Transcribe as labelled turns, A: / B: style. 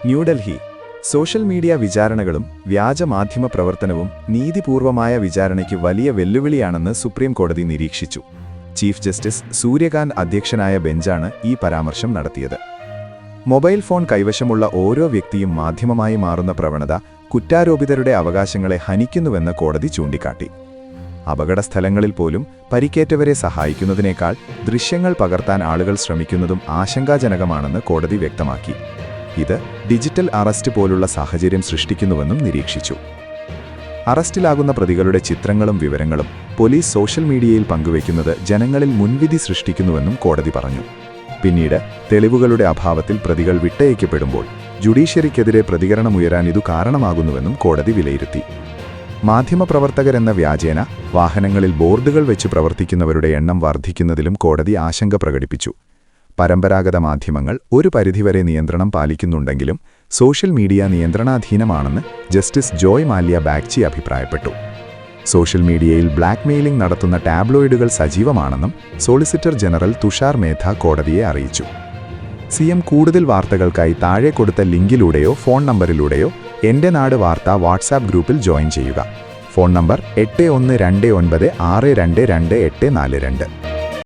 A: New Delhi social media വിചാരണകളും വ്യാജ മാധ്യമ പ്രവർത്തനവും നീതിപൂർവമായ വിചാരണയ്ക്ക് വലിയ വെല്ലുവിളിയാണെന്ന് സുപ്രീം കോടതി നിരീക്ഷിച്ചു. ചീഫ് ജസ്റ്റിസ് സൂര്യകാന്ത് അധ്യക്ഷനായ ബെഞ്ചാണ് ഈ പരാമർശം നടത്തിയത്. മൊബൈൽ ഫോൺ കൈവശമുള്ള ഓരോ വ്യക്തിയും മാധ്യമമായി മാറുന്ന പ്രവണത കുറ്റാരോപിതരുടെ അവകാശങ്ങളെ ഹനിക്കുന്നുവെന്ന് കോടതി ചൂണ്ടിക്കാട്ടി. അപകടസ്ഥലങ്ങളിൽ പോലും പരിക്കേറ്റവരെ സഹായിക്കുന്നതിനേക്കാൾ ദൃശ്യങ്ങൾ പകർത്താൻ ആളുകൾ ശ്രമിക്കുന്നതും ആശങ്കാജനകമാണെന്ന് കോടതി വ്യക്തമാക്കി. ഇത് ഡിജിറ്റൽ അറസ്റ്റ് പോലുള്ള സാഹചര്യം സൃഷ്ടിക്കുന്നുവെന്നും നിരീക്ഷിച്ചു. അറസ്റ്റിലാകുന്ന പ്രതികളുടെ ചിത്രങ്ങളും വിവരങ്ങളും പോലീസ് സോഷ്യൽ മീഡിയയിൽ പങ്കുവയ്ക്കുന്നത് ജനങ്ങളിൽ മുൻവിധി സൃഷ്ടിക്കുന്നുവെന്നും കോടതി പറഞ്ഞു. പിന്നീട് തെളിവുകളുടെ അഭാവത്തിൽ പ്രതികൾ വിട്ടയക്കപ്പെടുമ്പോൾ ജുഡീഷ്യറിക്കെതിരെ പ്രതികരണമുയരാൻ ഇതു കാരണമാകുന്നുവെന്നും കോടതി വിലയിരുത്തി. മാധ്യമപ്രവർത്തകരെന്ന വ്യാജേന വാഹനങ്ങളിൽ ബോർഡുകൾ വെച്ച് പ്രവർത്തിക്കുന്നവരുടെ എണ്ണം വർദ്ധിക്കുന്നതിലും കോടതി ആശങ്ക പ്രകടിപ്പിച്ചു. പരമ്പരാഗത മാധ്യമങ്ങൾ ഒരു പരിധിവരെ നിയന്ത്രണം പാലിക്കുന്നുണ്ടെങ്കിലും സോഷ്യൽ മീഡിയ നിയന്ത്രണാധീനമാണെന്ന് ജസ്റ്റിസ് ജോയ് മാല്യ ബാഗ്ചി അഭിപ്രായപ്പെട്ടു. സോഷ്യൽ മീഡിയയിൽ ബ്ലാക്ക്മെയിലിംഗ് നടത്തുന്ന ടാബ്ലോയിഡുകൾ സജീവമാണെന്നും സോളിസിറ്റർ ജനറൽ തുഷാർ മേത്ത കോടതിയെ അറിയിച്ചു. സിഎം കൂടുതൽ വാർത്തകൾക്കായി താഴെ കൊടുത്ത ലിങ്കിലൂടെയോ ഫോൺ നമ്പറിലൂടെയോ എൻ്റെ നാട് വാർത്ത വാട്സാപ്പ് ഗ്രൂപ്പിൽ ജോയിൻ ചെയ്യുക. Phone number 8129622242.